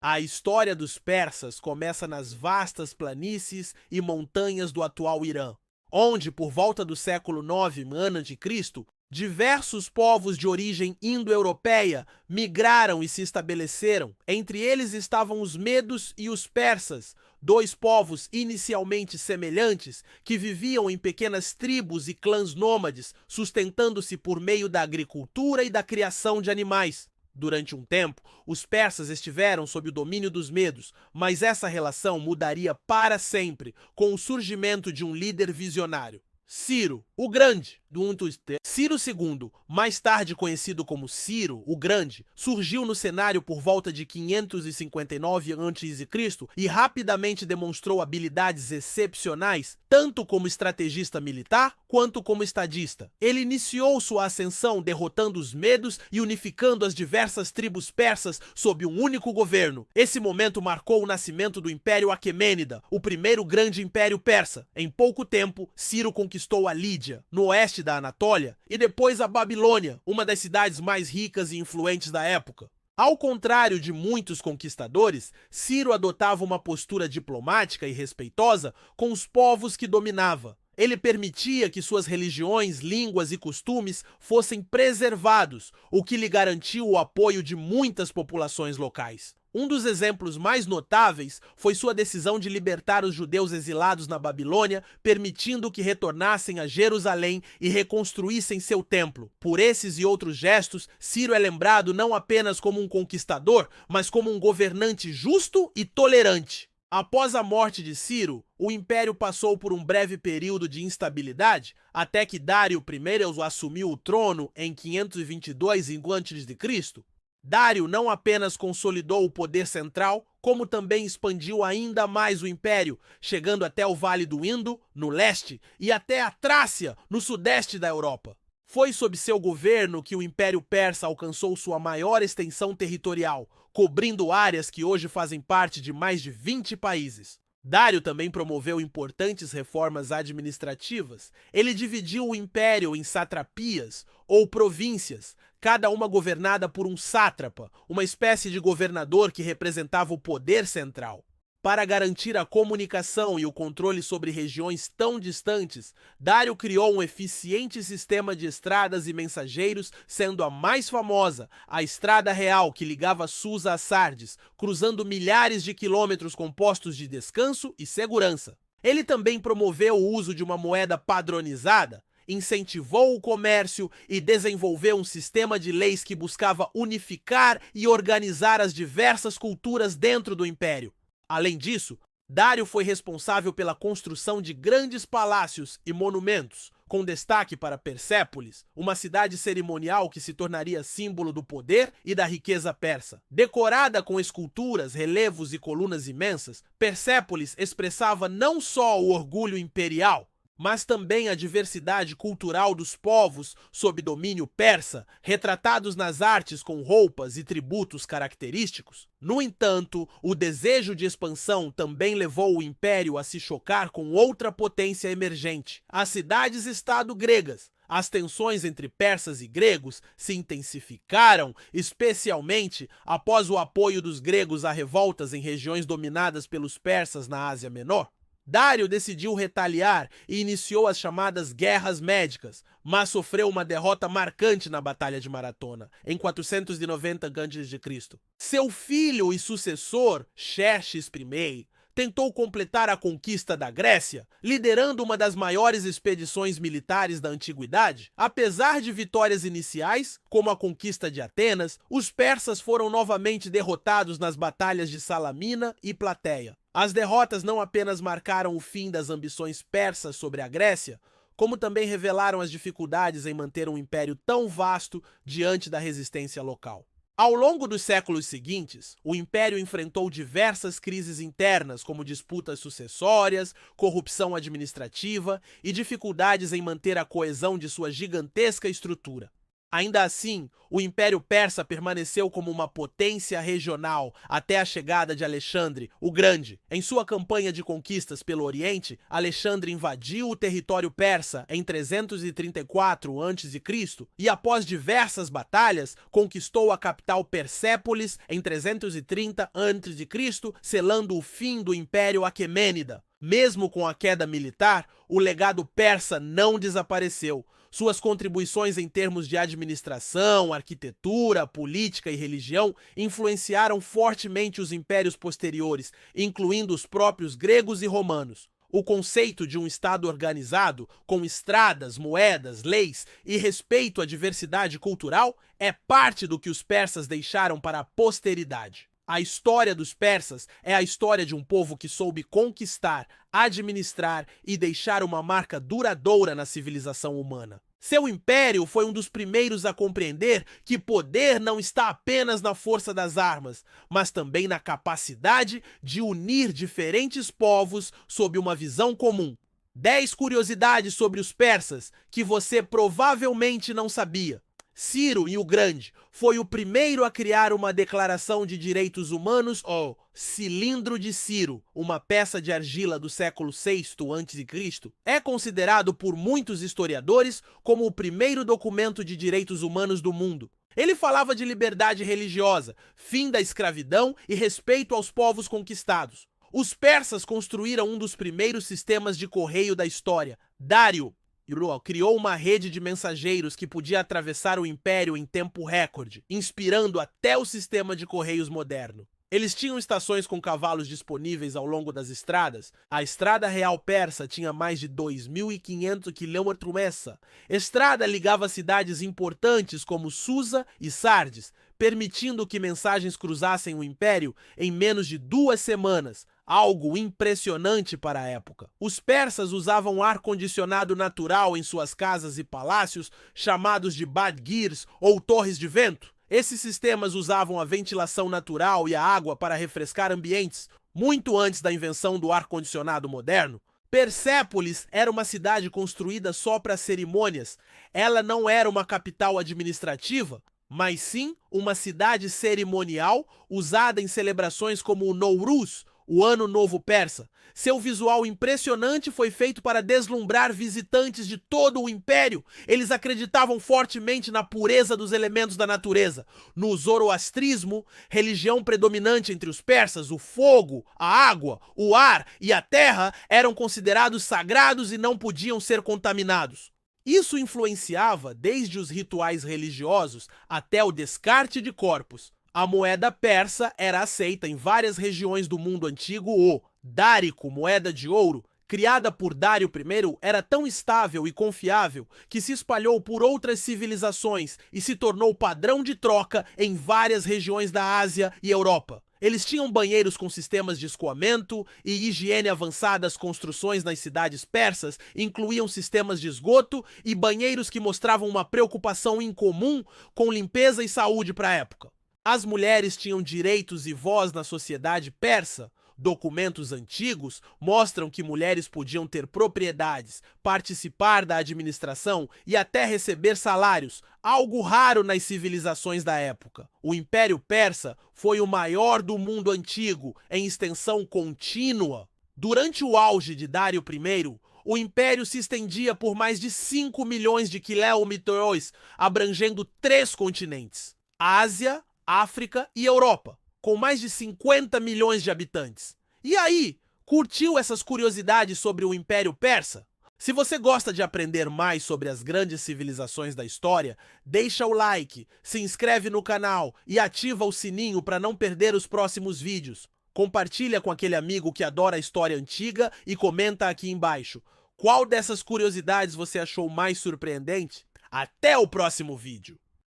A história dos persas começa nas vastas planícies e montanhas do atual Irã, onde, por volta do século IX a.C., diversos povos de origem indo-europeia migraram e se estabeleceram. Entre eles estavam os medos e os persas, dois povos inicialmente semelhantes que viviam em pequenas tribos e clãs nômades, sustentando-se por meio da agricultura e da criação de animais. Durante um tempo, os persas estiveram sob o domínio dos medos, mas essa relação mudaria para sempre com o surgimento de um líder visionário, Ciro, o Grande, Ciro II, mais tarde conhecido como Ciro, o Grande, surgiu no cenário por volta de 559 a.C. e rapidamente demonstrou habilidades excepcionais, tanto como estrategista militar quanto como estadista. Ele iniciou sua ascensão derrotando os medos e unificando as diversas tribos persas sob um único governo. Esse momento marcou o nascimento do Império Aquemênida, o primeiro grande império persa. Em pouco tempo, Ciro conquistou a Lídia, no oeste da Anatólia, e depois a Babilônia, uma das cidades mais ricas e influentes da época. Ao contrário de muitos conquistadores, Ciro adotava uma postura diplomática e respeitosa com os povos que dominava. Ele permitia que suas religiões, línguas e costumes fossem preservados, o que lhe garantiu o apoio de muitas populações locais. Um dos exemplos mais notáveis foi sua decisão de libertar os judeus exilados na Babilônia, permitindo que retornassem a Jerusalém e reconstruíssem seu templo. Por esses e outros gestos, Ciro é lembrado não apenas como um conquistador, mas como um governante justo e tolerante. Após a morte de Ciro, o império passou por um breve período de instabilidade, até que Dário I assumiu o trono em 522 a.C. Dário não apenas consolidou o poder central, como também expandiu ainda mais o império, chegando até o Vale do Indo, no leste, e até a Trácia, no sudeste da Europa. Foi sob seu governo que o Império Persa alcançou sua maior extensão territorial, cobrindo áreas que hoje fazem parte de mais de 20 países. Dário também promoveu importantes reformas administrativas. Ele dividiu o império em satrapias, ou províncias, cada uma governada por um sátrapa, uma espécie de governador que representava o poder central. Para garantir a comunicação e o controle sobre regiões tão distantes, Dário criou um eficiente sistema de estradas e mensageiros, sendo a mais famosa a Estrada Real, que ligava Susa a Sardes, cruzando milhares de quilômetros com postos de descanso e segurança. Ele também promoveu o uso de uma moeda padronizada, incentivou o comércio e desenvolveu um sistema de leis que buscava unificar e organizar as diversas culturas dentro do império. Além disso, Dário foi responsável pela construção de grandes palácios e monumentos, com destaque para Persépolis, uma cidade cerimonial que se tornaria símbolo do poder e da riqueza persa. Decorada com esculturas, relevos e colunas imensas, Persépolis expressava não só o orgulho imperial, mas também a diversidade cultural dos povos sob domínio persa, retratados nas artes com roupas e tributos característicos. No entanto, o desejo de expansão também levou o império a se chocar com outra potência emergente, as cidades-estado gregas. As tensões entre persas e gregos se intensificaram, especialmente após o apoio dos gregos a revoltas em regiões dominadas pelos persas na Ásia Menor. Dário decidiu retaliar e iniciou as chamadas Guerras Médicas, mas sofreu uma derrota marcante na Batalha de Maratona, em 490 a.C. Seu filho e sucessor, Xerxes I, tentou completar a conquista da Grécia, liderando uma das maiores expedições militares da antiguidade. Apesar de vitórias iniciais, como a conquista de Atenas, os persas foram novamente derrotados nas batalhas de Salamina e Plateia. As derrotas não apenas marcaram o fim das ambições persas sobre a Grécia, como também revelaram as dificuldades em manter um império tão vasto diante da resistência local. Ao longo dos séculos seguintes, o império enfrentou diversas crises internas, como disputas sucessórias, corrupção administrativa e dificuldades em manter a coesão de sua gigantesca estrutura. Ainda assim, o Império Persa permaneceu como uma potência regional até a chegada de Alexandre o Grande. Em sua campanha de conquistas pelo Oriente, Alexandre invadiu o território persa em 334 a.C. e, após diversas batalhas, conquistou a capital Persépolis em 330 a.C., selando o fim do Império Aquemênida. Mesmo com a queda militar, o legado persa não desapareceu. Suas contribuições em termos de administração, arquitetura, política e religião influenciaram fortemente os impérios posteriores, incluindo os próprios gregos e romanos. O conceito de um Estado organizado, com estradas, moedas, leis e respeito à diversidade cultural, é parte do que os persas deixaram para a posteridade. A história dos persas é a história de um povo que soube conquistar, administrar e deixar uma marca duradoura na civilização humana. Seu império foi um dos primeiros a compreender que poder não está apenas na força das armas, mas também na capacidade de unir diferentes povos sob uma visão comum. 10 curiosidades sobre os persas que você provavelmente não sabia. Ciro o Grande foi o primeiro a criar uma Declaração de Direitos Humanos, ou Cilindro de Ciro, uma peça de argila do século VI a.C. É considerado por muitos historiadores como o primeiro documento de direitos humanos do mundo. Ele falava de liberdade religiosa, fim da escravidão e respeito aos povos conquistados. Os persas construíram um dos primeiros sistemas de correio da história, Dário. Criou uma rede de mensageiros que podia atravessar o império em tempo recorde, inspirando até o sistema de correios moderno. Eles tinham estações com cavalos disponíveis ao longo das estradas. A Estrada Real Persa tinha mais de 2.500 km. Estrada ligava cidades importantes como Susa e Sardes, permitindo que mensagens cruzassem o império em menos de 2 semanas, algo impressionante para a época. Os persas usavam ar-condicionado natural em suas casas e palácios, chamados de badgirs ou torres de vento. Esses sistemas usavam a ventilação natural e a água para refrescar ambientes, muito antes da invenção do ar-condicionado moderno. Persépolis era uma cidade construída só para cerimônias. Ela não era uma capital administrativa, mas sim uma cidade cerimonial usada em celebrações como o Nowruz, o Ano Novo Persa. Seu visual impressionante foi feito para deslumbrar visitantes de todo o império. Eles acreditavam fortemente na pureza dos elementos da natureza. No zoroastrismo, religião predominante entre os persas, o fogo, a água, o ar e a terra eram considerados sagrados e não podiam ser contaminados. Isso influenciava desde os rituais religiosos até o descarte de corpos. A moeda persa era aceita em várias regiões do mundo antigo. O dárico, moeda de ouro, criada por Dário I, era tão estável e confiável que se espalhou por outras civilizações e se tornou padrão de troca em várias regiões da Ásia e Europa. Eles tinham banheiros com sistemas de escoamento e higiene avançadas. Construções nas cidades persas incluíam sistemas de esgoto e banheiros que mostravam uma preocupação incomum com limpeza e saúde para a época. As mulheres tinham direitos e voz na sociedade persa. Documentos antigos mostram que mulheres podiam ter propriedades, participar da administração e até receber salários, algo raro nas civilizações da época. O Império Persa foi o maior do mundo antigo, em extensão contínua. Durante o auge de Dário I, o império se estendia por mais de 5 milhões de quilômetros, abrangendo 3 continentes: Ásia, África e Europa, com mais de 50 milhões de habitantes. E aí, curtiu essas curiosidades sobre o Império Persa? Se você gosta de aprender mais sobre as grandes civilizações da história, deixa o like, se inscreve no canal e ativa o sininho para não perder os próximos vídeos. Compartilha com aquele amigo que adora a história antiga e comenta aqui embaixo. Qual dessas curiosidades você achou mais surpreendente? Até o próximo vídeo!